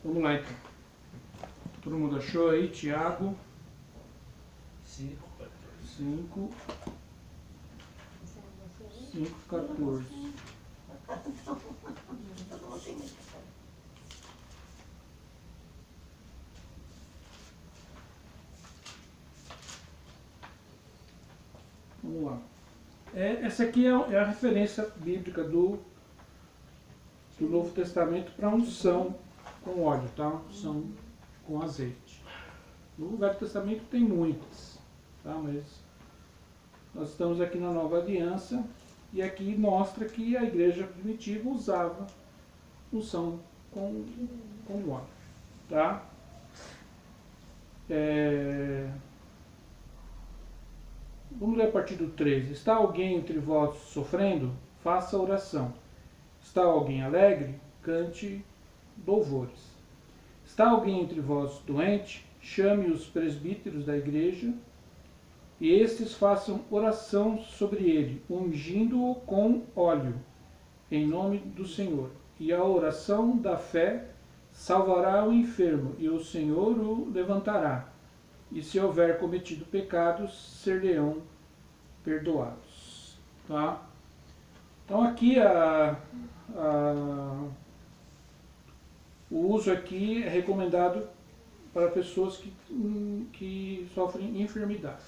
Vamos lá então. Todo mundo achou aí? Tiago 5, 14. Vamos lá. Essa aqui é a referência bíblica do Novo Testamento para unção com óleo, tá? Unção com azeite. No Velho Testamento tem muitas, tá? Mas nós estamos aqui na Nova Aliança e aqui mostra que a igreja primitiva usava unção com óleo, tá? Vamos ler a partir do 13. Está alguém entre vós sofrendo? Faça oração. Está alguém alegre? Cante louvores. Está alguém entre vós doente? Chame os presbíteros da igreja e estes façam oração sobre ele, ungindo-o com óleo, em nome do Senhor. E a oração da fé salvará o enfermo, e o Senhor o levantará. E se houver cometido pecados, ser-lhe-ão perdoados. Tá? Então aqui o uso aqui é recomendado para pessoas que sofrem enfermidade.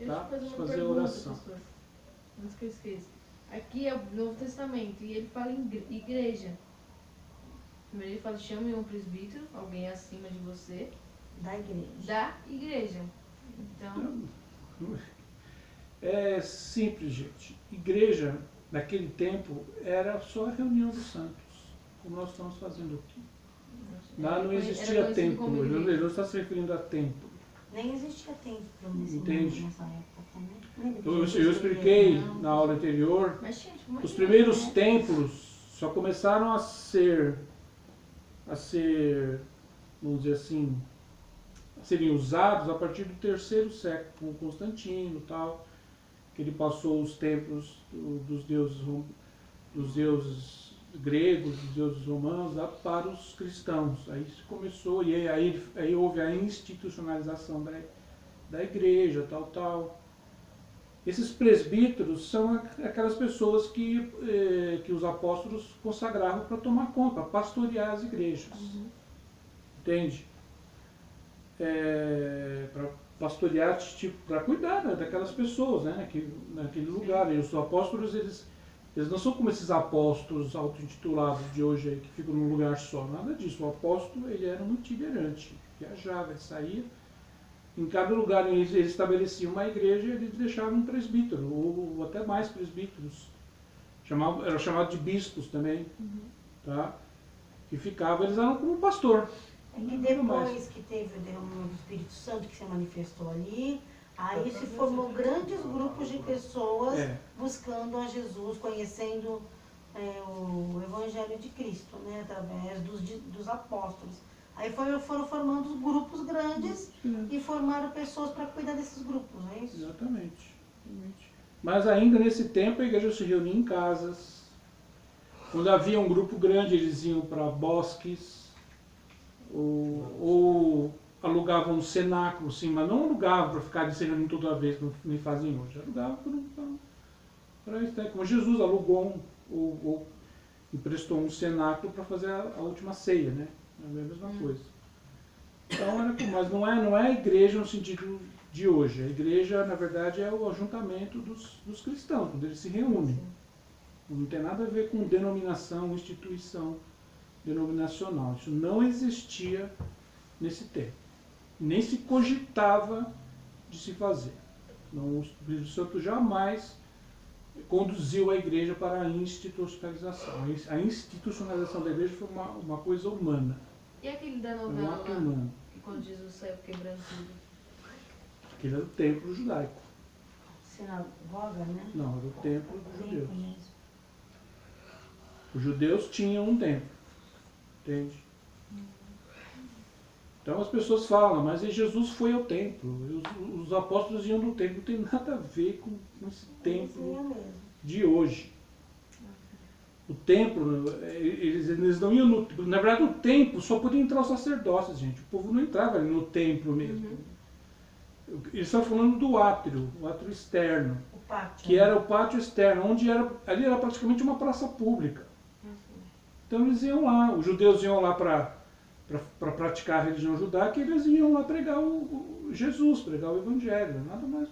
Tá? Deixa eu fazer pergunta, oração. pastor. Antes que eu esqueça. Aqui é o Novo Testamento e ele fala em igreja. Primeiro ele fala, chame um presbítero, alguém acima de você. Da igreja. Da igreja. Então... É simples, gente. Igreja, naquele tempo, era só a reunião dos santos, como nós estamos fazendo aqui. Lá não existia templo, Jesus está se referindo a templo. Nem existia templo Entende? nessa época também. Eu expliquei na aula anterior, os primeiros templos só começaram a ser, vamos dizer assim, a serem usados a partir do 3º século, com Constantino e tal, que ele passou os templos dos deuses gregos, dos deuses romanos, para os cristãos. Aí começou, e aí houve a institucionalização da igreja, tal. Esses presbíteros são aquelas pessoas que os apóstolos consagravam para tomar conta, para pastorear as igrejas. Entende? Para pastorear, tipo, para cuidar, né, daquelas pessoas, né, naquele lugar. E os apóstolos, eles não são como esses apóstolos auto-intitulados de hoje aí, que ficam num lugar só. Nada disso. O apóstolo, ele era um itinerante, viajava, ele saía. Em cada lugar eles estabeleciam uma igreja e eles deixavam um presbítero, ou até mais presbíteros. Era chamado de bispos também. Tá? Que ficava, eles eram como um pastor. É que depois que teve o derramamento do Espírito Santo que se manifestou ali, aí se formou grandes grupos de pessoas buscando a Jesus, conhecendo o Evangelho de Cristo, né, através dos apóstolos. Aí foram formando grupos grandes e formaram pessoas para cuidar desses grupos, não é isso? Exatamente. Mas ainda nesse tempo a igreja se reunia em casas. Quando havia um grupo grande, eles iam para bosques, ou alugavam um cenáculo, sim, mas não alugavam para ficar se reunindo toda vez, como me fazem hoje. Alugavam para isso, né? Como Jesus alugou ou emprestou um cenáculo para fazer a última ceia, né? É a mesma coisa. Então, mas não é a igreja no sentido de hoje. A igreja, na verdade, é o ajuntamento dos cristãos, quando eles se reúnem. Não tem nada a ver com denominação, instituição denominacional. Isso não existia nesse tempo. Nem se cogitava de se fazer. Não, o Espírito Santo jamais conduziu a igreja para a institucionalização. A institucionalização da igreja foi uma coisa humana. E aquele da novela lá, que quando Jesus saiu quebrando tudo? Aquele era o templo judaico. Sinagoga, né? Não, era o templo dos judeus. Os judeus tinham um templo. Entende? Então as pessoas falam, mas Jesus foi ao templo. Os apóstolos iam no templo. Não tem nada a ver com esse templo de hoje. o templo, eles não iam no... Na verdade, o templo só podia entrar os sacerdotes, gente. O povo não entrava ali no templo mesmo. Eles estão falando do átrio, o átrio externo. O pátio. Que era o pátio externo, onde ali era praticamente uma praça pública. Então eles iam lá, os judeus iam lá para praticar a religião judaica, e eles iam lá pregar o Jesus, pregar o Evangelho.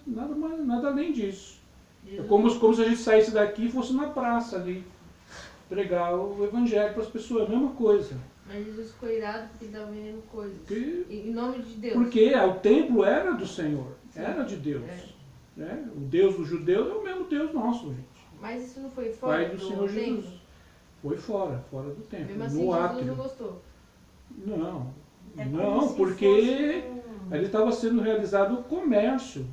Nada além disso. É como se a gente saísse daqui e fosse na praça ali, pregar o Evangelho para as pessoas, a mesma coisa. Mas Jesus ficou irado porque ele estava vendendo coisas. Em nome de Deus. Porque o templo era do Senhor, Sim. era de Deus. Né? O Deus dos judeus é o mesmo Deus nosso, gente. Mas isso não foi fora Pai do Senhor Jesus. templo? Foi fora do templo. Mesmo assim, no Jesus átrio. não gostou. Não, É como não, se porque fosse ali estava sendo realizado o comércio.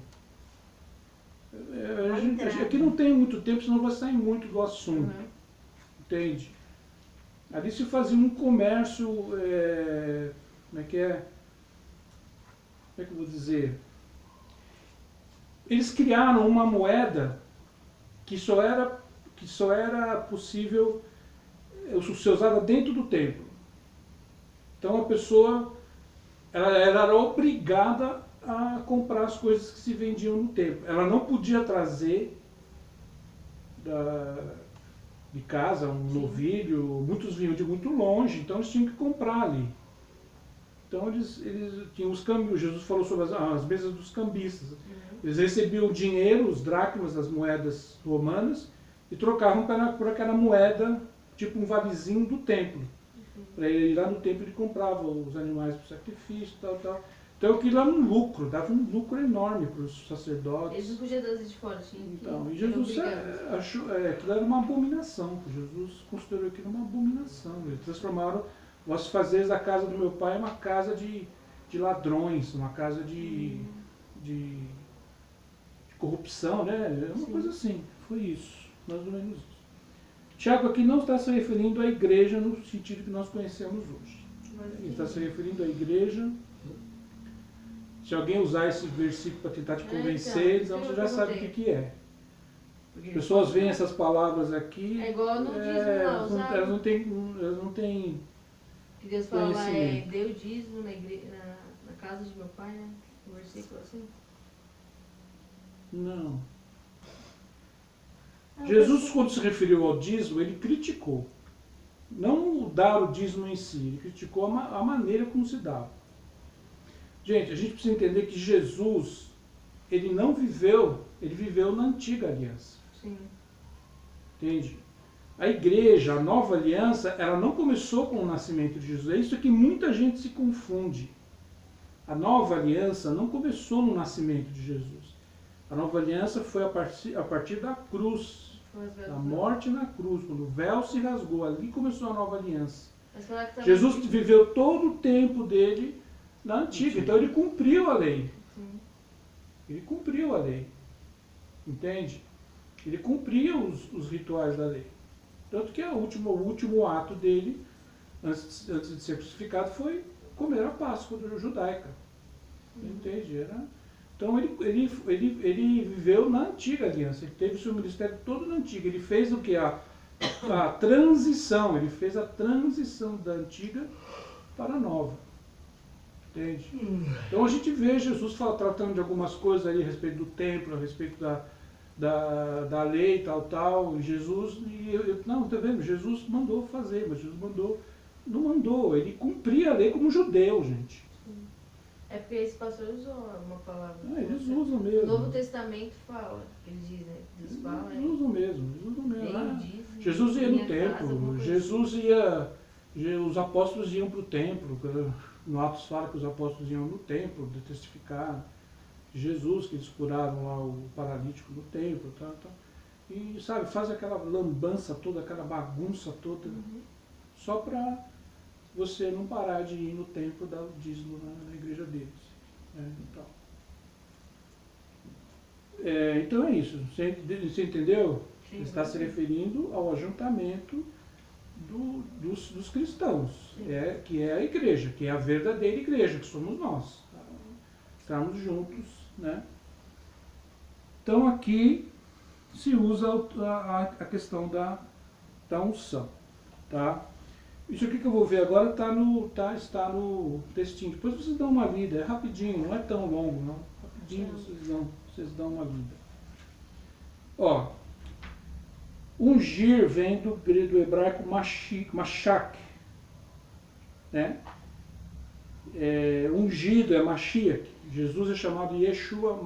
Aqui não tem muito tempo, senão vai sair muito do assunto. Entende? Ali se fazia um comércio, como é que é? Como é que eu vou dizer? Eles criaram uma moeda que só era possível ser usada dentro do templo. Então a pessoa ela era obrigada a comprar as coisas que se vendiam no templo. Ela não podia trazer de casa um novilho, muitos vinham de muito longe, então eles tinham que comprar ali. Então eles tinham os câmbios, Jesus falou sobre as mesas dos cambistas. Eles recebiam dinheiro, os dracmas, as moedas romanas, e trocavam por aquela moeda, tipo um valezinho do templo. Para ele ir lá no templo ele comprava os animais para o sacrifício, tal. Então aquilo era um lucro, dava um lucro enorme para os sacerdotes. Eles não podiam trazer de fora, tinha que... Então, e Jesus achou, aquilo era uma abominação, Jesus considerou aquilo uma abominação. Eles transformaram os fazeres da casa do meu pai em uma casa de ladrões, uma casa de corrupção, né? Uma coisa assim, foi isso, mais ou menos isso. Tiago aqui não está se referindo à igreja no sentido que nós conhecemos hoje. Ele está se referindo à igreja. Se alguém usar esse versículo para tentar te convencer, então você já sabe o que é. As pessoas veem essas palavras aqui. É igual no dízimo lá, elas não têm que Deus fala lá, deu dízimo na casa de meu pai, né? Um versículo assim. Não. Jesus, quando se referiu ao dízimo, ele criticou. Não o dar o dízimo em si, ele criticou a maneira como se dava. Gente, a gente precisa entender que Jesus, ele não viveu, ele viveu na antiga aliança. Sim. Entende? A igreja, a nova aliança, ela não começou com o nascimento de Jesus. É isso que muita gente se confunde. A nova aliança não começou no nascimento de Jesus. A nova aliança foi a partir da cruz, da morte na cruz, quando o véu se rasgou. Ali começou a nova aliança. Jesus viveu todo o tempo dele na antiga, então ele cumpriu a lei. Ele cumpriu a lei. Entende? Ele cumpria os rituais da lei. Tanto que o último ato dele, antes de ser crucificado, foi comer a Páscoa judaica. Entende? Então ele viveu na antiga aliança. Ele teve o seu ministério todo na antiga. Ele fez o que? A transição. Ele fez a transição da antiga para a nova. Entende? Então a gente vê Jesus tratando de algumas coisas ali a respeito do templo, a respeito da lei, tal. Jesus, não, tá vendo? Jesus mandou fazer, mas Jesus não mandou. Ele cumpria a lei como judeu, gente. É porque esse pastor usou uma palavra. Eles usam mesmo. O Novo Testamento fala, eles dizem, Deus fala. Eles usam mesmo. Diz, Jesus ia no templo, Jesus ia, os apóstolos iam para o templo. No Atos fala que os apóstolos iam no templo de testificar Jesus, que eles curaram lá o paralítico no templo, tal. E, sabe, faz aquela lambança toda, aquela bagunça toda, só para você não parar de ir no templo dar o dízimo na igreja deles. Então é isso. Você entendeu? Sim, Ele está se referindo ao ajuntamento dos cristãos, que é a igreja, que é a verdadeira igreja, que somos nós. Estamos juntos, né? Então aqui se usa a questão da da unção. Tá? Isso aqui que eu vou ver agora está no textinho. Depois vocês dão uma lida, é rapidinho, não é tão longo não. Rapidinho vocês dão uma lida. Ó, ungir vem do hebraico mashak, né? Ungido é Mashiach. Jesus é chamado Yeshua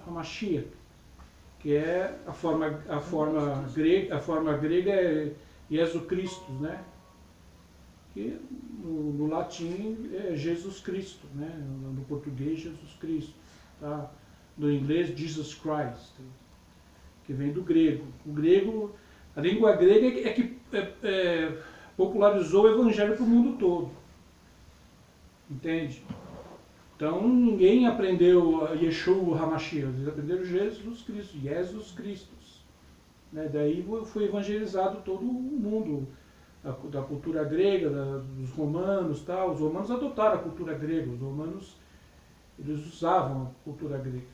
HaMashiach, que é a forma grega é Jesus Cristo, né? Que no latim é Jesus Cristo, né? No português Jesus Cristo, tá? No inglês Jesus Christ, que vem do grego. A língua grega é que popularizou o evangelho para o mundo todo, entende? Então ninguém aprendeu Yeshua HaMashiach, eles aprenderam Jesus Cristo, Jesus Cristo, né? Daí foi evangelizado todo o mundo, da cultura grega, dos romanos, tal. Os romanos adotaram a cultura grega, os romanos eles usavam a cultura grega,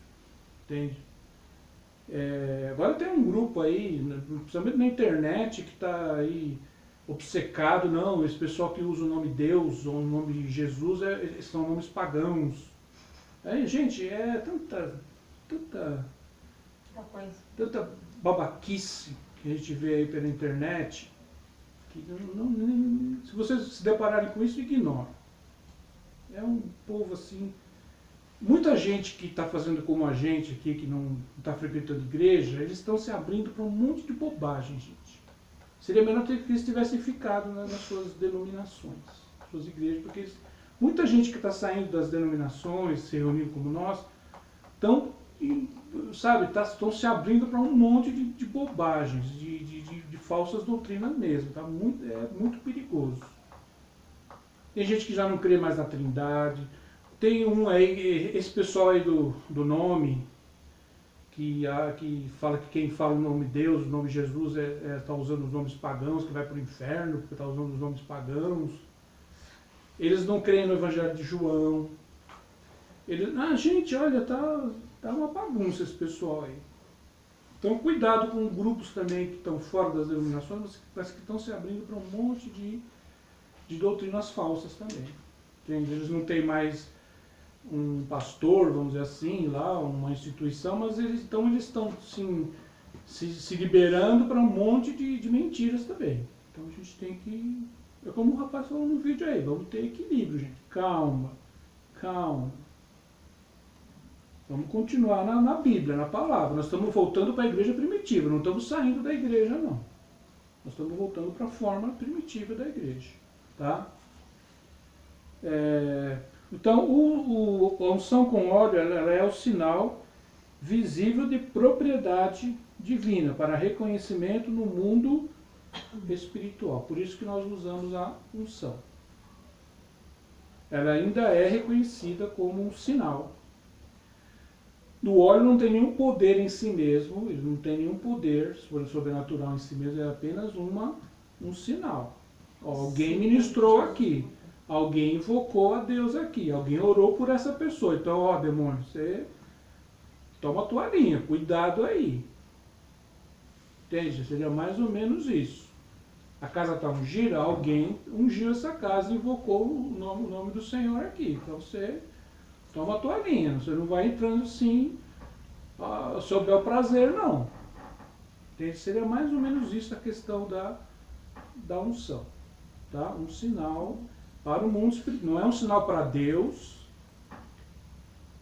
entende? Agora tem um grupo aí, principalmente na internet, que está aí obcecado, não, esse pessoal que usa o nome Deus ou o nome Jesus são nomes pagãos. Aí, gente, tanta babaquice que a gente vê aí pela internet, que se vocês se depararem com isso, ignora. É um povo assim. Muita gente que está fazendo como a gente aqui, que não está frequentando igreja, eles estão se abrindo para um monte de bobagem, gente. Seria melhor que eles tivessem ficado nas suas denominações, nas suas igrejas, porque muita gente que está saindo das denominações, se reunindo como nós, estão se abrindo para um monte de bobagens, de falsas doutrinas mesmo. Tá? É muito perigoso. Tem gente que já não crê mais na Trindade. Tem esse pessoal aí do nome, que fala que quem fala o nome Deus, o nome Jesus, está usando os nomes pagãos, que vai para o inferno, porque está usando os nomes pagãos. Eles não creem no Evangelho de João. Gente, olha, tá uma bagunça esse pessoal aí. Então cuidado com grupos também que estão fora das denominações, mas que estão se abrindo para um monte de doutrinas falsas também. Entende? Eles não têm mais um pastor, vamos dizer assim, lá, uma instituição, mas eles estão sim, se liberando para um monte de mentiras também. Então a gente tem que, é como o rapaz falou no vídeo aí, vamos ter equilíbrio, gente. Calma. Vamos continuar na Bíblia, na palavra. Nós estamos voltando para a igreja primitiva, não estamos saindo da igreja, não. Nós estamos voltando para a forma primitiva da igreja. Tá? Então, a unção com óleo ela é o sinal visível de propriedade divina para reconhecimento no mundo espiritual. Por isso que nós usamos a unção. Ela ainda é reconhecida como um sinal. O óleo não tem nenhum poder em si mesmo, ele não tem nenhum poder sobrenatural em si mesmo, é apenas um sinal. Alguém ministrou aqui. Alguém invocou a Deus aqui, alguém orou por essa pessoa. Então, demônio, você toma a tua linha, cuidado aí. Entende? Seria mais ou menos isso. A casa está ungida, alguém ungiu essa casa e invocou o nome do Senhor aqui. Então você toma a tua linha, você não vai entrando assim, sob bel prazer, não. Entende? Seria mais ou menos isso a questão da unção. Tá? Um sinal para o mundo espiritual. Não é um sinal para Deus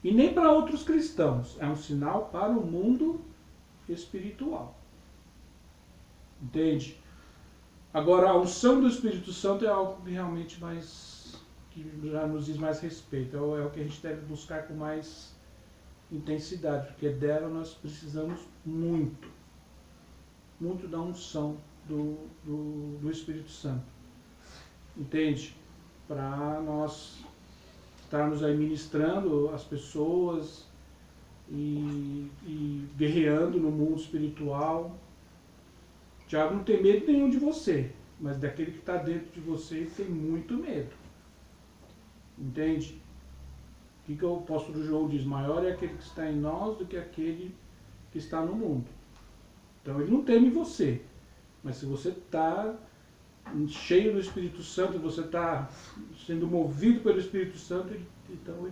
e nem para outros cristãos. É um sinal para o mundo espiritual. Entende? Agora, a unção do Espírito Santo é algo que realmente que já nos diz mais respeito. É o que a gente deve buscar com mais intensidade, porque dela nós precisamos muito da unção do Espírito Santo. Entende? Para nós estarmos aí ministrando as pessoas e guerreando no mundo espiritual. O diabo não tem medo nenhum de você, mas daquele que está dentro de você tem muito medo. Entende? O que o apóstolo João diz? Maior é aquele que está em nós do que aquele que está no mundo. Então ele não teme você, Mas se você está cheio do Espírito Santo, você está sendo movido pelo Espírito Santo, então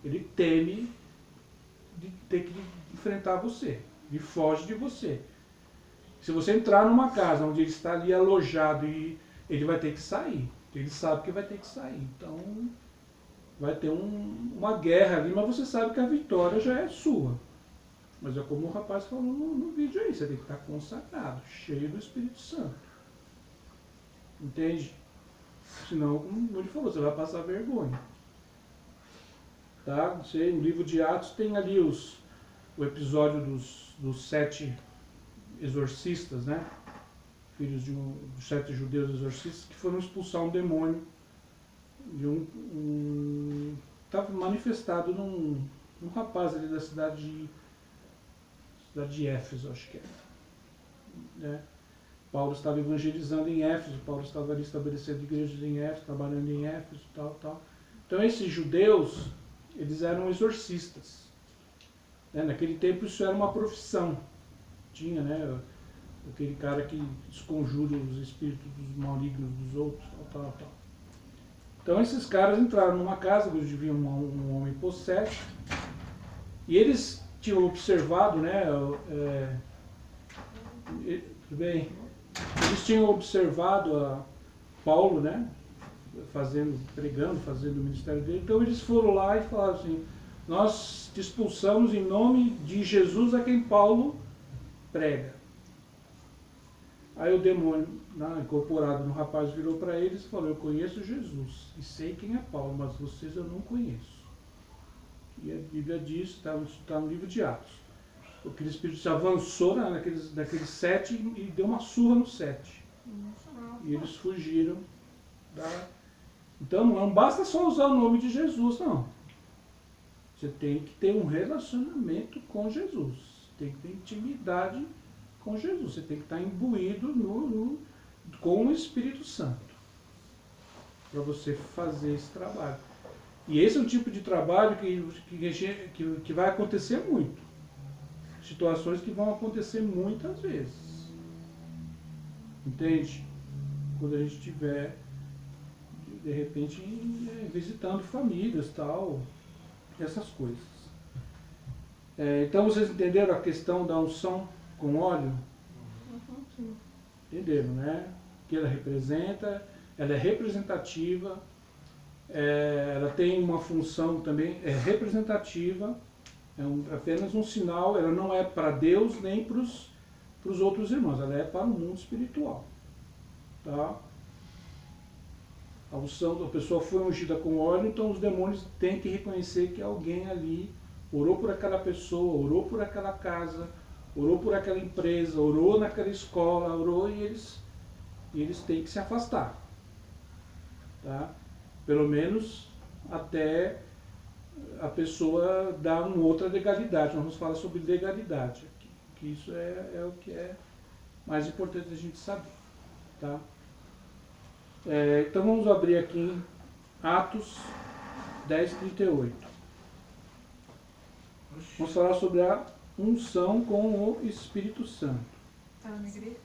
ele teme de ter que enfrentar você, ele foge de você. Se você entrar numa casa onde ele está ali alojado, e ele vai ter que sair, ele sabe que vai ter que sair, então vai ter uma guerra ali, mas você sabe que a vitória já é sua. Mas é como o rapaz falou no vídeo aí, você tem que estar consagrado, cheio do Espírito Santo. Entende? Senão, como ele falou, você vai passar vergonha. Tá? Você, no livro de Atos tem ali o episódio dos 7 exorcistas, né? Filhos dos 7 judeus exorcistas que foram expulsar um demônio de estava manifestado num rapaz ali da cidade de Éfeso, acho que é. Né? Paulo estava evangelizando em Éfeso, Paulo estava ali estabelecendo igrejas em Éfeso, trabalhando em Éfeso, tal. Então esses judeus, eles eram exorcistas. Né? Naquele tempo isso era uma profissão. Tinha, né, aquele cara que desconjura os espíritos dos malignos dos outros, tal. Então esses caras entraram numa casa onde vivia um homem possesso, e eles tinham observado, né, tudo bem, eles tinham observado a Paulo, né, pregando, fazendo o ministério dele. Então eles foram lá e falaram assim: nós te expulsamos em nome de Jesus a quem Paulo prega. Aí o demônio, incorporado no rapaz, virou para eles e falou: eu conheço Jesus e sei quem é Paulo, mas vocês eu não conheço. E a Bíblia diz, está no livro de Atos, aquele espírito se avançou naqueles 7 e deu uma surra no 7. E eles fugiram da... Então não basta só usar o nome de Jesus, não. Você tem que ter um relacionamento com Jesus. Tem que ter intimidade com Jesus. Você tem que estar imbuído com o Espírito Santo para você fazer esse trabalho. E esse é um tipo de trabalho que vai acontecer muito. Situações que vão acontecer muitas vezes. Entende? Quando a gente estiver, de repente, visitando famílias, tal, essas coisas. Então vocês entenderam a questão da unção com óleo? Entenderam, né? Que ela representa, ela é representativa, ela tem uma função também, é representativa, apenas um sinal, ela não é para Deus nem para os outros irmãos, ela é para o mundo espiritual. Tá? A unção, a pessoa foi ungida com óleo, então os demônios têm que reconhecer que alguém ali orou por aquela pessoa, orou por aquela casa, orou por aquela empresa, orou naquela escola, orou, e eles têm que se afastar. Tá? Pelo menos até a pessoa dar uma outra legalidade. Nós vamos falar sobre legalidade aqui, que isso é o que é mais importante a gente saber. Tá? Então vamos abrir aqui em Atos 10:38. Vamos falar sobre a unção com o Espírito Santo. Tá na igreja?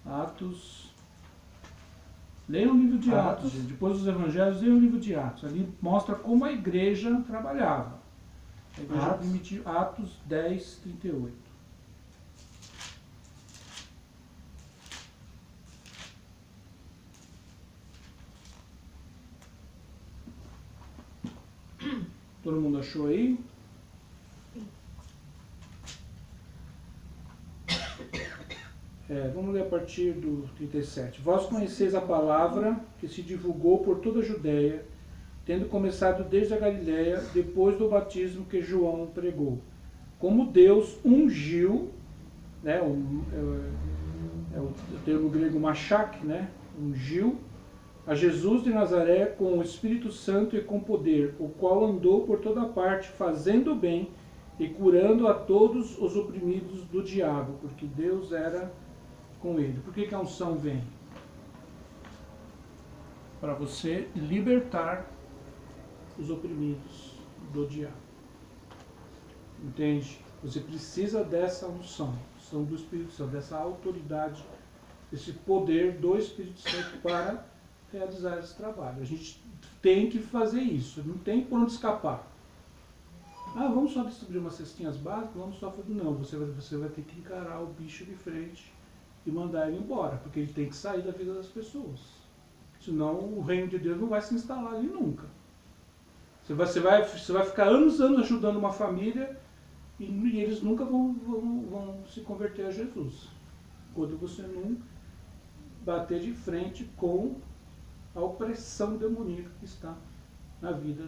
Atos. Leiam o livro de Atos, gente. Depois dos Evangelhos, leiam o livro de Atos. Ali mostra como a igreja trabalhava. A igreja primitiva, Atos 10:38. Todo mundo achou aí? Vamos ler a partir do 37. Vós conheceis a palavra que se divulgou por toda a Judéia, tendo começado desde a Galiléia, depois do batismo que João pregou. Como Deus ungiu, né, é o termo grego machak, né, ungiu, a Jesus de Nazaré com o Espírito Santo e com poder, o qual andou por toda parte, fazendo o bem e curando a todos os oprimidos do diabo, porque Deus era com ele. Por que a unção vem? para você libertar os oprimidos do diabo. Entende? Você precisa dessa unção do Espírito Santo, dessa autoridade, desse poder do Espírito Santo para realizar esse trabalho. A gente tem que fazer isso, não tem por onde escapar. Vamos só distribuir umas cestinhas básicas, vamos só fazer. Não, você vai ter que encarar o bicho de frente e mandar ele embora, porque ele tem que sair da vida das pessoas. Senão o reino de Deus não vai se instalar ali nunca. Você vai ficar anos ajudando uma família e eles nunca vão se converter a Jesus. Quando você não bater de frente com a opressão demoníaca que está na vida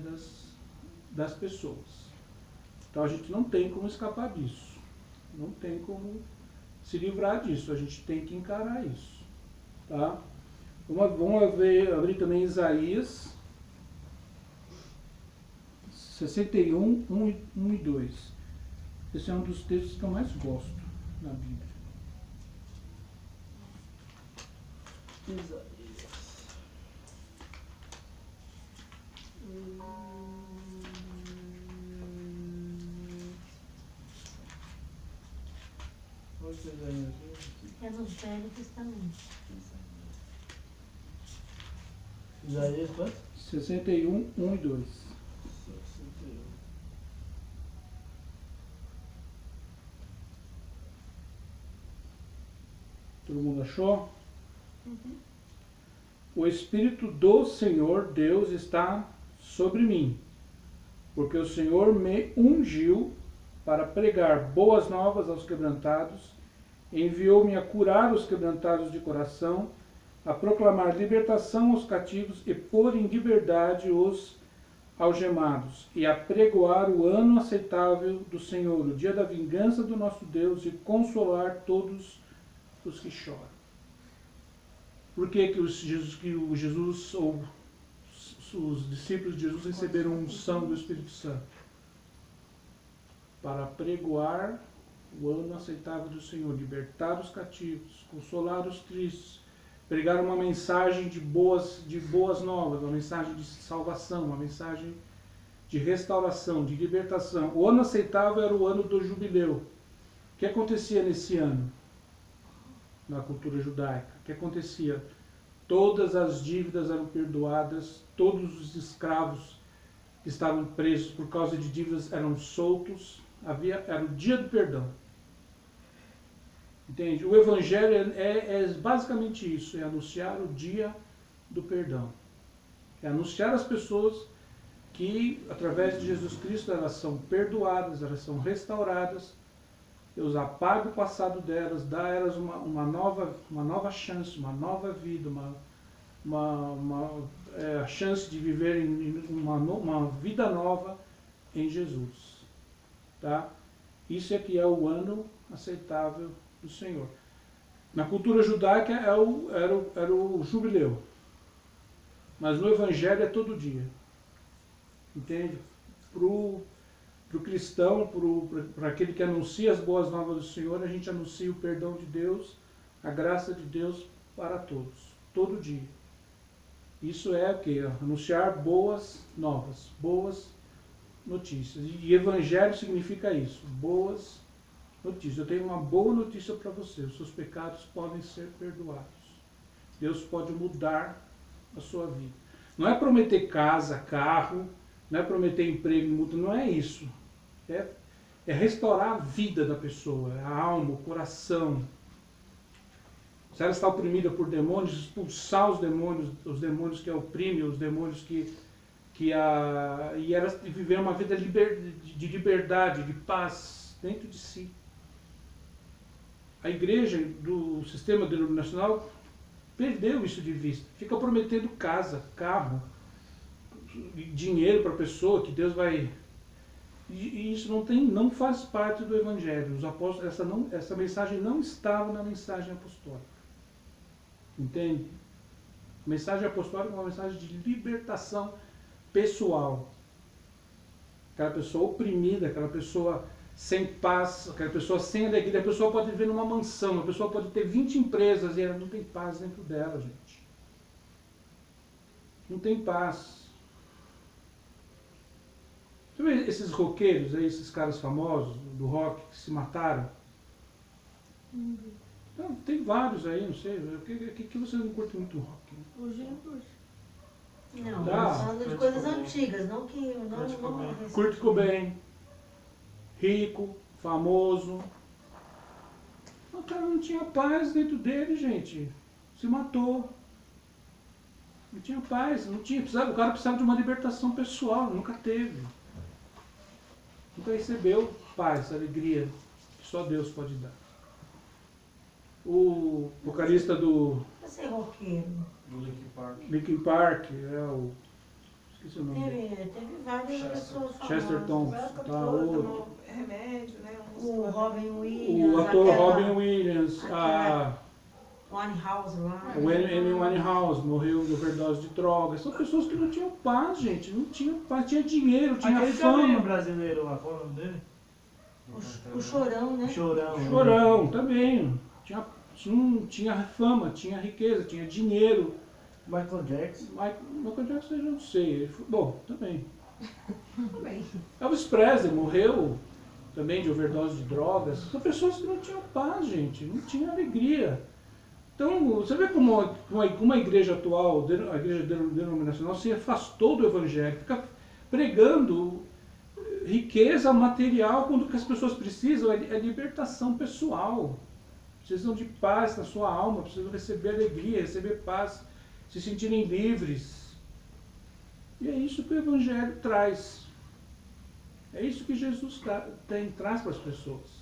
das pessoas. Então a gente não tem como escapar disso. Não tem como se livrar disso. A gente tem que encarar isso. Tá? Vamos abrir também Isaías 61, 1 e 2. Esse é um dos textos que eu mais gosto na Bíblia. Isaías. É no Velho Testamento. Isaías quanto? 61, 1 e 2. 61. Todo mundo achou? O Espírito do Senhor Deus está sobre mim, porque o Senhor me ungiu para pregar boas novas aos quebrantados, enviou-me a curar os quebrantados de coração, a proclamar libertação aos cativos e pôr em liberdade os algemados, e a pregoar o ano aceitável do Senhor, o dia da vingança do nosso Deus, e consolar todos os que choram. Por que os discípulos de Jesus receberam unção do Espírito Santo? Para pregoar o ano aceitável do Senhor, libertar os cativos, consolar os tristes, pregar uma mensagem de boas novas, uma mensagem de salvação, uma mensagem de restauração, de libertação. O ano aceitável era o ano do jubileu. O que acontecia nesse ano? Na cultura judaica. O que acontecia? Todas as dívidas eram perdoadas, todos os escravos que estavam presos por causa de dívidas eram soltos, era o dia do perdão. Entende? O Evangelho é basicamente isso, é anunciar o dia do perdão. É anunciar às pessoas que, através de Jesus Cristo, elas são perdoadas, elas são restauradas. Deus apaga o passado delas, dá a elas uma nova chance, uma nova vida, a chance de viverem uma vida nova em Jesus. Tá? Isso aqui é o ano aceitável do Senhor. Na cultura judaica era o jubileu, mas no Evangelho é todo dia. Entende? Para o cristão, para aquele que anuncia as boas novas do Senhor, a gente anuncia o perdão de Deus, a graça de Deus para todos, todo dia. Isso é o quê? Anunciar boas novas, boas notícias. E evangelho significa isso, boas notícias. Eu tenho uma boa notícia para você, os seus pecados podem ser perdoados. Deus pode mudar a sua vida. Não é prometer casa, carro, não é prometer emprego, não é isso. É restaurar a vida da pessoa, a alma, o coração. Se ela está oprimida por demônios, expulsar os demônios que a oprimem, os demônios e ela viver uma vida de liberdade, de paz dentro de si. A igreja do sistema denominacional perdeu isso de vista. Fica prometendo casa, carro, dinheiro para a pessoa, que Deus vai... E isso não faz parte do Evangelho. Os apóstolos, essa mensagem não estava na mensagem apostólica. Entende? A mensagem apostólica é uma mensagem de libertação pessoal. Aquela pessoa oprimida, aquela pessoa sem paz, aquela pessoa sem alegria. A pessoa pode viver numa mansão, a pessoa pode ter 20 empresas e ela não tem paz dentro dela, gente. não tem paz. Você vê esses roqueiros aí, esses caras famosos do rock que se mataram? Então, tem vários aí, não sei. O que você não curte muito rock? Hoje não curte. Não, Dá. falando de coisas antigas, não que não Kurt Cobain, rico, famoso. O cara não tinha paz dentro dele, gente. Se matou. Não tinha paz, não tinha. O cara precisava de uma libertação pessoal, nunca teve. Nunca recebeu paz, alegria, que só Deus pode dar. O vocalista do Você é roqueiro. Do Linkin Park. Linkin Park, esqueci o nome dele. Teve várias pessoas famosas. Chesterton, tá, o remédio, né? O Robin Williams. o ator aquela- Robin Williams, a Winehouse lá. o Amy Winehouse morreu de overdose de drogas. São pessoas que não tinham paz, gente. Não tinham paz, tinha dinheiro, tinha Aquele também fama. brasileiro lá, qual é o nome dele? O Chorão, né? Chorão. Chorão também. Tinha fama, tinha riqueza, tinha dinheiro. Michael Jackson. Michael Jackson eu não sei. Ele bom, também. Também. Elvis Presley morreu também de overdose de drogas. São pessoas que não tinham paz, gente. Não tinham alegria. Então, você vê como a igreja atual, a igreja denominacional, se afastou do evangelho. Fica pregando riqueza material quando o que as pessoas precisam é libertação pessoal. Precisam de paz na sua alma, precisam receber alegria, receber paz, se sentirem livres. E é isso que o Evangelho traz. É isso que Jesus traz para as pessoas.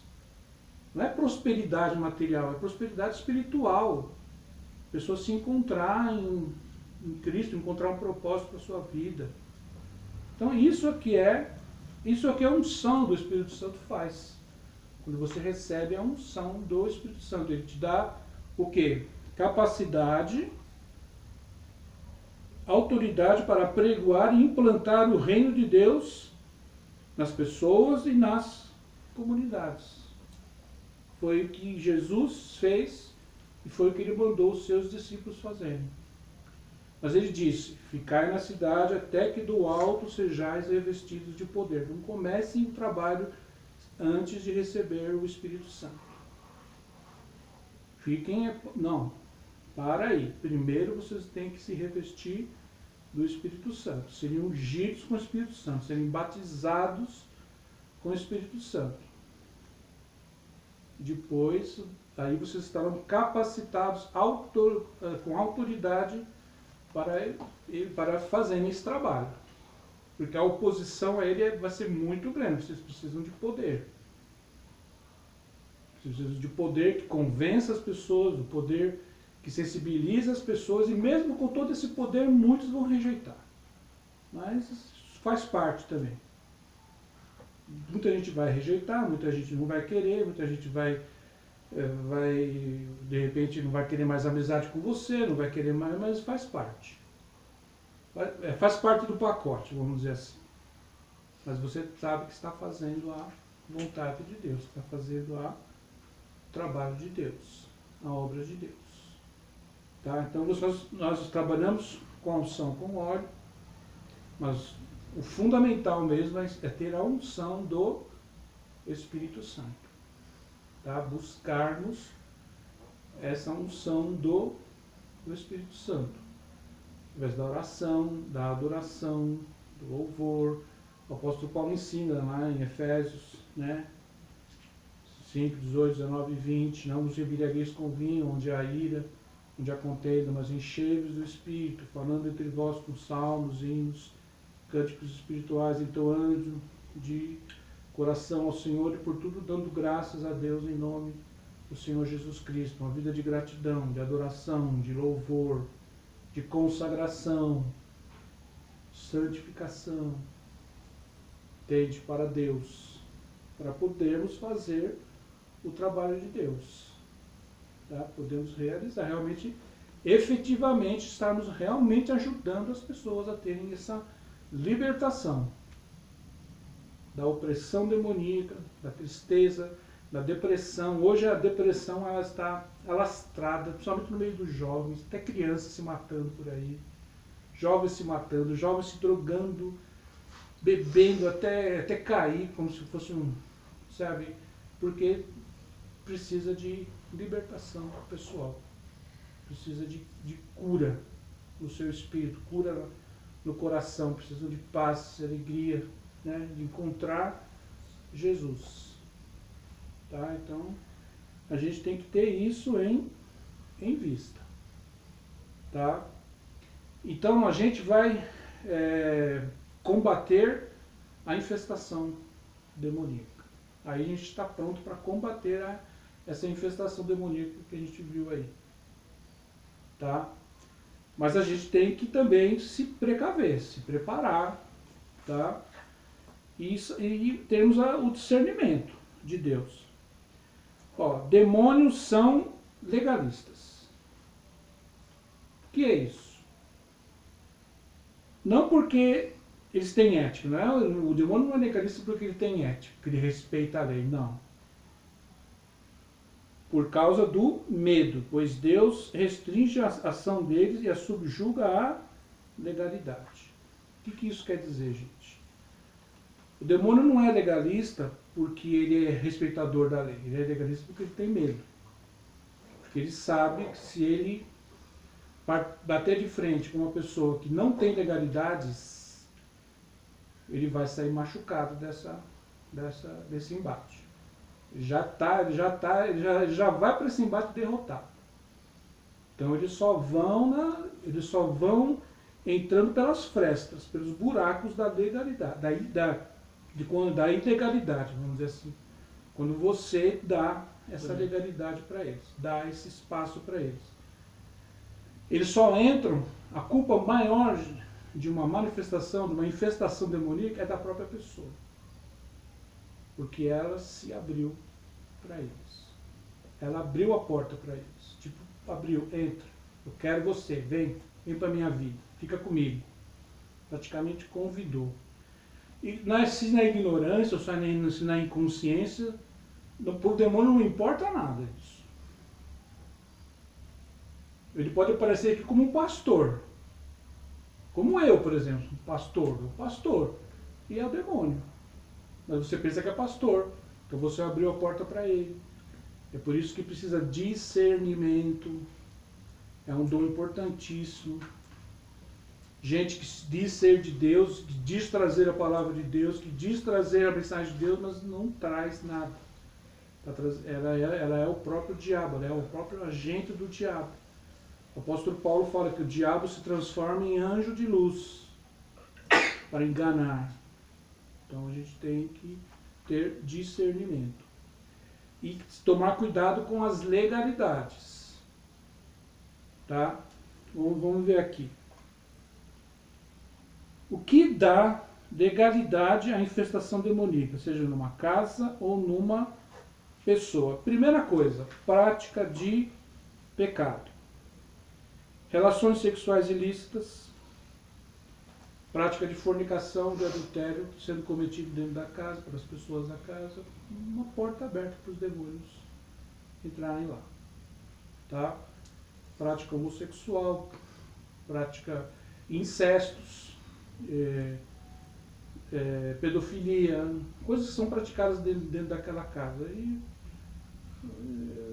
Não é prosperidade material, é prosperidade espiritual. A pessoa se encontrar em Cristo, encontrar um propósito para a sua vida. Então isso aqui é a unção do Espírito Santo faz. Quando você recebe a unção do Espírito Santo, ele te dá o quê? Capacidade, autoridade para pregoar e implantar o reino de Deus nas pessoas e nas comunidades. Foi o que Jesus fez e foi o que ele mandou os seus discípulos fazerem. Mas ele disse, ficai na cidade até que do alto sejais revestidos de poder. Não comecem o trabalho antes de receber o Espírito Santo. Não, para aí. Primeiro vocês têm que se revestir do Espírito Santo. Serem ungidos com o Espírito Santo. Serem batizados com o Espírito Santo. Depois, aí vocês estarão capacitados com autoridade para fazerem esse trabalho. Porque a oposição a ele vai ser muito grande. Vocês precisam de poder. Vocês precisam de poder que convença as pessoas, o poder que sensibiliza as pessoas, e mesmo com todo esse poder, muitos vão rejeitar. Mas isso faz parte também. Muita gente vai rejeitar, muita gente não vai querer, muita gente vai de repente não vai querer mais amizade com você, não vai querer mais, mas faz parte. Faz parte do pacote, vamos dizer assim. Mas você sabe que está fazendo a vontade de Deus, está fazendo o trabalho de Deus, a obra de Deus. Tá? Então nós trabalhamos com a unção, com óleo, mas o fundamental mesmo é ter a unção do Espírito Santo. Tá? Buscarmos essa unção do Espírito Santo. Através da oração, da adoração, do louvor. O apóstolo Paulo ensina lá em Efésios, né? 5, 18, 19 e 20. Não vos embriagueis com vinho, onde há ira, onde há contenda, mas enchei-vos do Espírito, falando entre vós com salmos, hinos, cânticos espirituais, entoando de coração ao Senhor e por tudo dando graças a Deus em nome do Senhor Jesus Cristo. Uma vida de gratidão, de adoração, de louvor, de consagração, santificação, entende, para Deus, para podermos fazer o trabalho de Deus. Tá? Podemos realizar, realmente, efetivamente, estarmos realmente ajudando as pessoas a terem essa libertação da opressão demoníaca, da tristeza, da depressão. Hoje a depressão ela está alastrada, principalmente no meio dos jovens, até crianças se matando por aí, jovens se matando, jovens se drogando, bebendo até cair, como se fosse sabe? Porque precisa de libertação pessoal, precisa de cura no seu espírito, cura no coração, precisa de paz, de alegria, né? De encontrar Jesus. Tá? Então, a gente tem que ter isso em vista. Tá? Então, a gente vai combater a infestação demoníaca. Aí a gente está pronto para combater essa infestação demoníaca que a gente viu aí. Tá? Mas a gente tem que também se precaver, se preparar, tá? E termos o discernimento de Deus. Ó, demônios são legalistas. O que é isso? Não porque eles têm ética, não é? O demônio não é legalista porque ele tem ética, porque ele respeita a lei, não. Por causa do medo, pois Deus restringe a ação deles e a subjuga à legalidade. O que isso quer dizer, gente? O demônio não é legalista porque ele é respeitador da lei, ele é legalista porque ele tem medo. Porque ele sabe que se ele bater de frente com uma pessoa que não tem legalidades, ele vai sair machucado desse embate. Já vai para esse embate derrotado. Então eles só vão entrando pelas frestas, pelos buracos da legalidade, da ilegalidade, vamos dizer assim. Quando você dá essa legalidade para eles, dá esse espaço para eles. Eles só entram, a culpa maior de uma manifestação, de uma infestação demoníaca é da própria pessoa. Porque ela se abriu para eles. Ela abriu a porta para eles. Tipo, abriu, entra. Eu quero você, vem para minha vida, fica comigo. Praticamente convidou. E se na ignorância, ou se na inconsciência, para o demônio não importa nada disso. Ele pode aparecer aqui como um pastor. Como eu, por exemplo, um pastor. E é o demônio. Mas você pensa que é pastor, então você abriu a porta para ele. É por isso que precisa discernimento. É um dom importantíssimo. Gente que diz ser de Deus, que diz trazer a palavra de Deus, que diz trazer a mensagem de Deus, mas não traz nada. Ela é o próprio diabo, ela é o próprio agente do diabo. O apóstolo Paulo fala que o diabo se transforma em anjo de luz para enganar. Então a gente tem que ter discernimento. E tomar cuidado com as legalidades. Tá? Vamos ver aqui. O que dá legalidade à infestação demoníaca, seja numa casa ou numa pessoa? Primeira coisa, prática de pecado. Relações sexuais ilícitas, prática de fornicação, de adultério, sendo cometido dentro da casa, pelas pessoas da casa, uma porta aberta para os demônios entrarem lá. Tá? Prática homossexual, prática incestos, pedofilia, coisas que são praticadas dentro daquela casa. E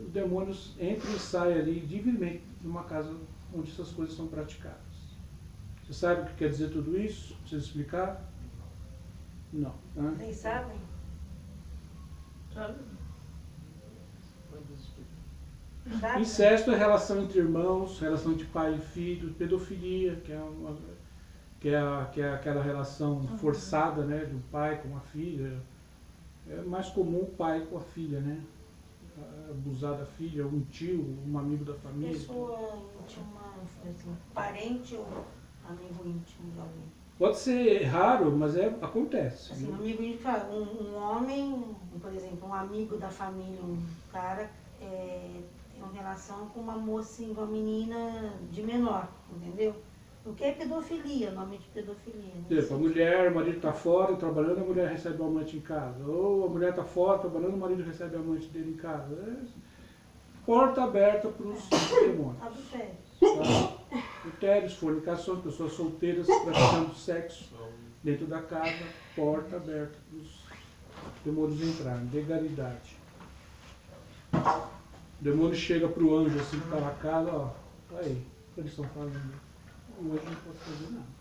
os demônios entram e saem ali livremente numa casa onde essas coisas são praticadas. Você sabe o que quer dizer tudo isso? Precisa explicar? Não. Né? Vocês sabem? Sabe? Sabe? Incesto é relação entre irmãos, relação entre pai e filho, pedofilia, que é aquela relação forçada, né, de um pai com uma filha. É mais comum o pai com a filha, né? Abusar da filha, um tio, um amigo da família. Pessoa íntima, assim, parente ou amigo íntimo de alguém. Pode ser raro, mas acontece. Assim, um amigo íntimo, um homem, por exemplo, um amigo da família, um cara, tem uma relação com uma mocinha, uma menina de menor, entendeu? O que é pedofilia, nome de pedofilia. Né? A mulher, o marido está fora trabalhando, a mulher recebe o amante em casa. Ou a mulher está fora trabalhando, o marido recebe o amante dele em casa. Porta aberta para os demônios. Adultério. Tá? adultérios, fornicações, pessoas solteiras praticando sexo dentro da casa, porta aberta para os demônios entrarem, legalidade. O demônio chega para o anjo assim que está na casa, ó, aí, o que eles estão falando? O anjo não pode fazer nada.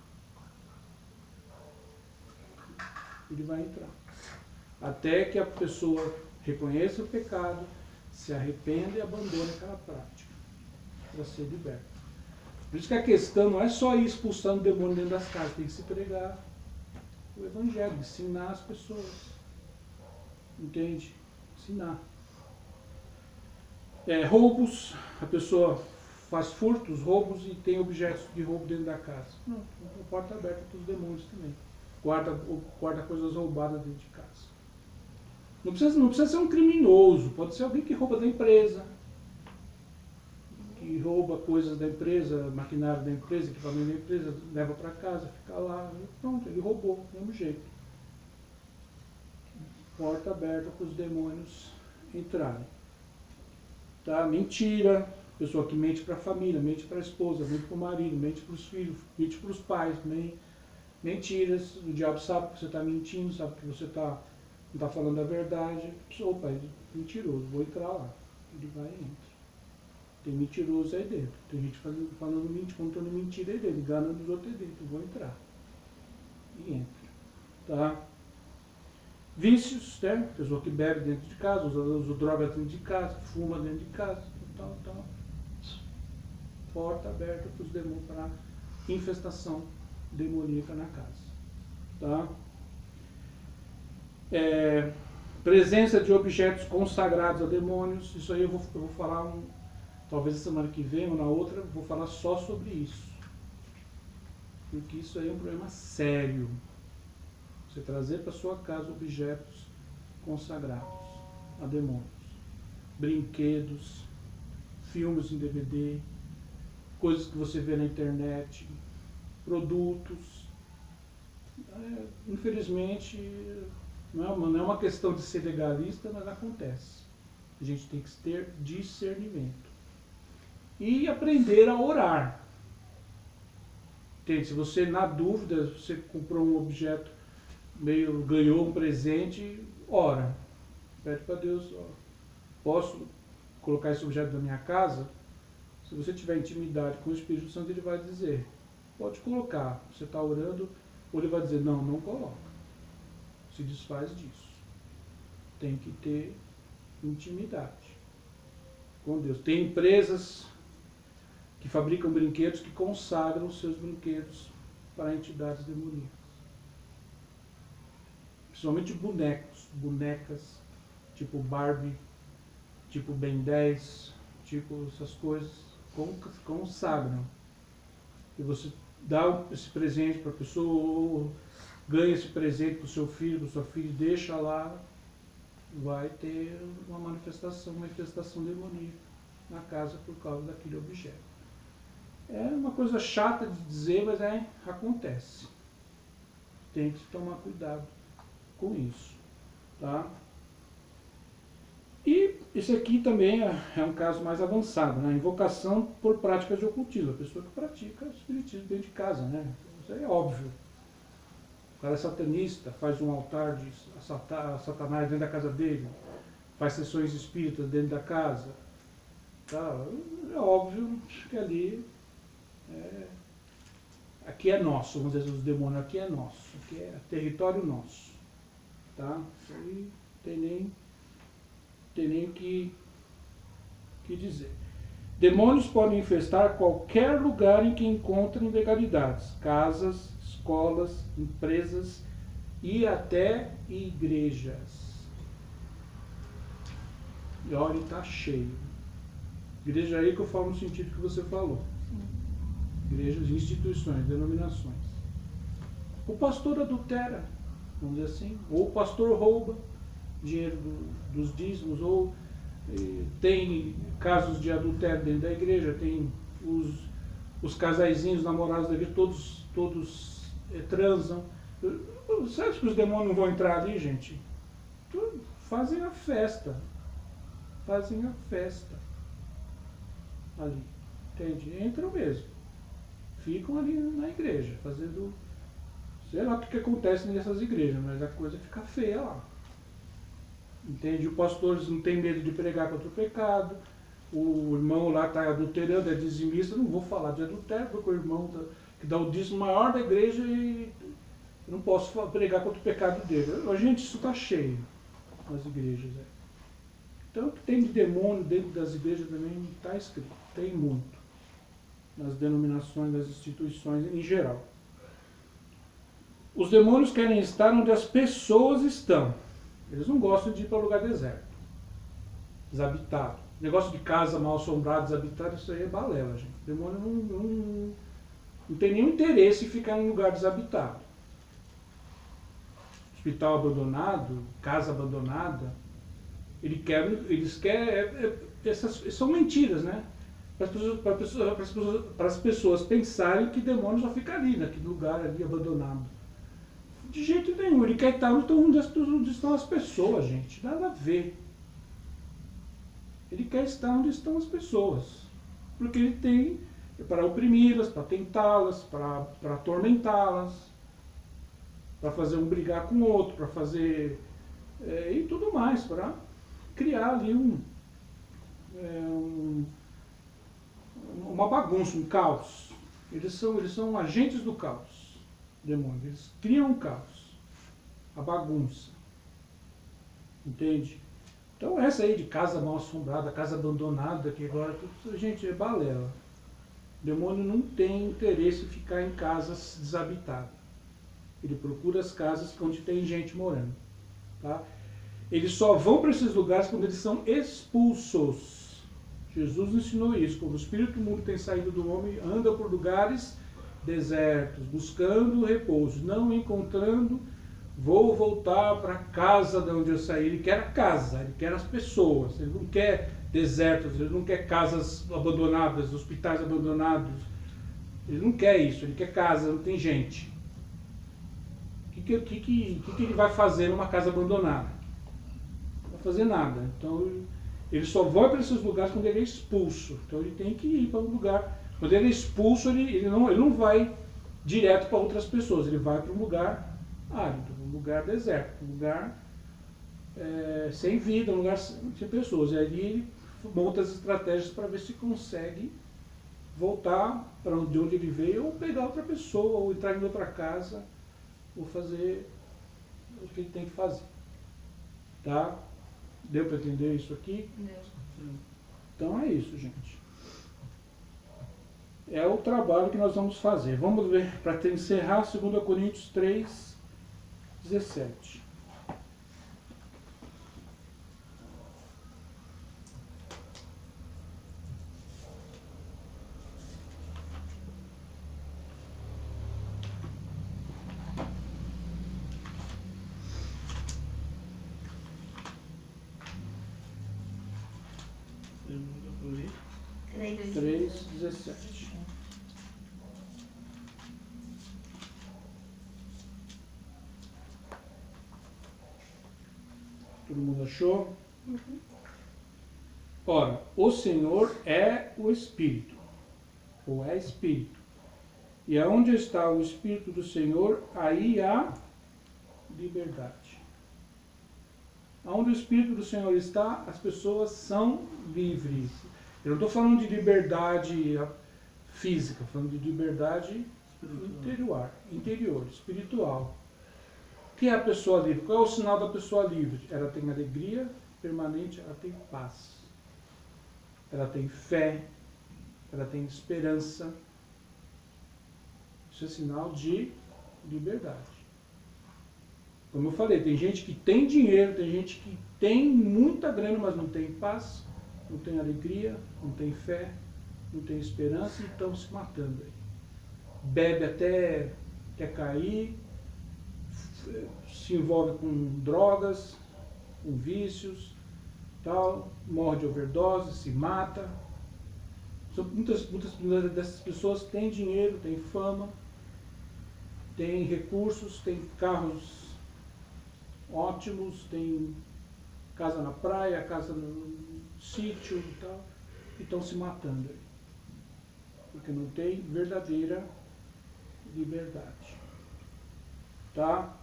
Ele vai entrar. Até que a pessoa reconheça o pecado, se arrependa e abandone aquela prática para ser liberta. Por isso que a questão não é só ir expulsando o demônio dentro das casas, tem que se pregar o evangelho, ensinar as pessoas. Entende? Ensinar. Roubos, a pessoa faz furtos, roubos e tem objetos de roubo dentro da casa. Não, a porta aberta para os demônios também. Guarda coisas roubadas dentro de casa. Não precisa ser um criminoso, pode ser alguém que rouba da empresa, que rouba coisas da empresa, maquinário da empresa, equipamento da empresa, leva para casa, fica lá, pronto, ele roubou, do mesmo jeito. Porta aberta para os demônios entrarem. Tá? Mentira, pessoa que mente para a família, mente para a esposa, mente para o marido, mente para os filhos, mente para os pais, mentiras, o diabo sabe que você está mentindo, sabe que você não está falando a verdade. Opa, é mentiroso, vou entrar lá. Ele vai e entra. Tem mentiroso aí dentro. Tem gente falando mentira, contando mentira aí dentro, enganando os outros aí dentro. Vou entrar. E entra. Tá? Vícios, né? Pessoa que bebe dentro de casa, usa droga dentro de casa, fuma dentro de casa, tal. Porta aberta para os demônios, para infestação demoníaca na casa. Tá? Presença de objetos consagrados a demônios. Isso aí eu vou falar, talvez semana que vem ou na outra, vou falar só sobre isso. Porque isso aí é um problema sério. Você trazer para sua casa objetos consagrados a demônios. Brinquedos, filmes em DVD, coisas que você vê na internet, produtos. Infelizmente, não é uma questão de ser legalista, mas acontece. A gente tem que ter discernimento. E aprender a orar. Entende? Se você, na dúvida, você comprou um objeto, ganhou um presente, ora. Pede para Deus, ó, posso colocar esse objeto na minha casa? Se você tiver intimidade com o Espírito Santo, ele vai dizer, pode colocar. Você está orando, ou ele vai dizer, não coloca. Se desfaz disso. Tem que ter intimidade com Deus. Tem empresas que fabricam brinquedos que consagram os seus brinquedos para entidades demoníacas. Principalmente bonecas, tipo Barbie, tipo Ben 10, tipo essas coisas, consagram. E você dá esse presente para a pessoa, ou ganha esse presente para o seu filho, para sua filha, deixa lá, vai ter uma manifestação demoníaca na casa por causa daquele objeto. É uma coisa chata de dizer, mas acontece. Tem que tomar cuidado com isso. Tá? E esse aqui também é um caso mais avançado, né? Invocação por práticas de ocultismo. A pessoa que pratica espiritismo dentro de casa, né? Isso é óbvio. O cara é satanista, faz um altar de Satanás dentro da casa dele, faz sessões espíritas dentro da casa. Tá? É óbvio que ali aqui é nosso, vamos dizer, os demônios, aqui é nosso, aqui é território nosso. Tá? Isso aí tem nem o que dizer. Demônios podem infestar qualquer lugar em que encontrem ilegalidades, casas, escolas, empresas e até igrejas. E olha, está cheio. Igreja aí que eu falo no sentido que você falou. Igrejas, instituições, denominações. O pastor adultera, vamos dizer assim, ou o pastor rouba dinheiro dos dízimos, ou tem casos de adultério dentro da igreja, tem os casaizinhos, namorados da igreja, todos transam. Você acha que os demônios não vão entrar ali, gente? Fazem a festa. Fazem a festa ali. Entende? Entram mesmo. ficam ali na igreja, fazendo, sei lá o que acontece nessas igrejas, mas a coisa fica feia lá. Entende? O pastor não tem medo de pregar contra o pecado, o irmão lá está adulterando, é dizimista, não vou falar de adultério, porque o irmão que dá o dízimo maior da igreja e eu não posso pregar contra o pecado dele. Gente, isso está cheio nas igrejas. Então, o que tem de demônio dentro das igrejas também está escrito, tem muito, nas denominações, nas instituições em geral. Os demônios querem estar onde as pessoas estão. Eles não gostam de ir para lugar deserto, desabitado. Negócio de casa mal assombrada, desabitada, isso aí é balela, gente. O demônio não tem nenhum interesse em ficar em lugar desabitado. Hospital abandonado, casa abandonada, eles querem, essas são mentiras, né? Para as pessoas pensarem que demônio só fica ali, naquele lugar ali abandonado. De jeito nenhum, ele quer estar onde estão as pessoas, gente, nada a ver. Ele quer estar onde estão as pessoas, porque ele tem para oprimi-las, para tentá-las, para atormentá-las, para fazer um brigar com o outro, para fazer e tudo mais, para criar ali uma bagunça, um caos. Eles são agentes do caos, demônios. Eles criam o caos, a bagunça. Entende? Então essa aí de casa mal assombrada, casa abandonada, que agora, gente, é balela. O demônio não tem interesse em ficar em casas desabitadas. Ele procura as casas onde tem gente morando. Tá? Eles só vão para esses lugares quando eles são expulsos. Jesus ensinou isso. Quando o espírito imundo tem saído do homem, anda por lugares desertos, buscando repouso, não encontrando, vou voltar para a casa de onde eu saí. Ele quer a casa, ele quer as pessoas, ele não quer desertos, ele não quer casas abandonadas, hospitais abandonados. Ele não quer isso, ele quer casa, não tem gente. O que ele vai fazer numa casa abandonada? Não vai fazer nada. Então, ele só vai para esses lugares quando ele é expulso. Então, ele tem que ir para um lugar. Quando ele é expulso, ele não vai direto para outras pessoas. Ele vai para um lugar árido, um lugar deserto, um lugar sem vida, um lugar sem pessoas. E ali ele monta as estratégias para ver se consegue voltar para de onde ele veio, ou pegar outra pessoa, ou entrar em outra casa, ou fazer o que ele tem que fazer. Tá? Deu para entender isso aqui? Deu. Então é isso, gente. É o trabalho que nós vamos fazer. Vamos ver, para encerrar, 2 Coríntios 3, 17. Segunda Coríntios 3. 3:17. Todo mundo achou? Uhum. Ora, o Senhor é o Espírito, ou é Espírito. E aonde está o Espírito do Senhor, aí há liberdade. Aonde o Espírito do Senhor está, as pessoas são livres. Eu não estou falando de liberdade física, falando de liberdade interior, espiritual. O que é a pessoa livre? Qual é o sinal da pessoa livre? Ela tem alegria permanente, ela tem paz. Ela tem fé, ela tem esperança. Isso é sinal de liberdade. Como eu falei, tem gente que tem dinheiro, tem gente que tem muita grana, mas não tem paz, não tem alegria, não tem fé, não tem esperança e estão se matando aí. Bebe até quer cair, se envolve com drogas, com vícios, tal, morre de overdose, se mata. Muitas dessas pessoas têm dinheiro, têm fama, têm recursos, têm carros ótimos, têm casa na praia, casa no sítio e tal, e estão se matando aí. porque não tem verdadeira liberdade. Tá?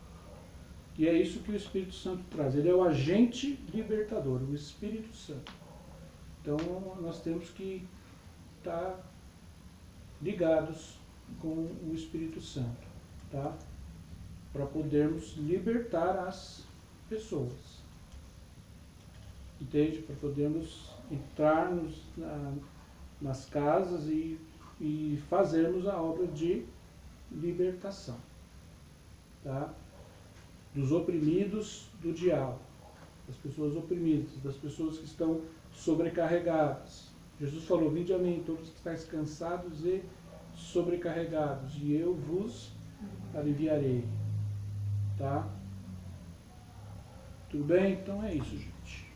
E é isso que o Espírito Santo traz. Ele é o agente libertador, o Espírito Santo. Então, nós temos que estar ligados com o Espírito Santo, tá? Para podermos libertar as pessoas. Entende? Para podermos entrar nas casas e fazermos a obra de libertação, tá? Dos oprimidos do diabo, das pessoas oprimidas, das pessoas que estão sobrecarregadas. Jesus falou: vinde a mim todos que estáis cansados e sobrecarregados, e eu vos aliviarei. Tá? Tudo bem? Então é isso, gente.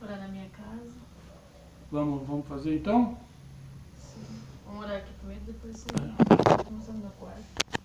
Orar na minha casa. Vamos fazer então? Sim. Vamos orar aqui primeiro, depois você começando na quarta.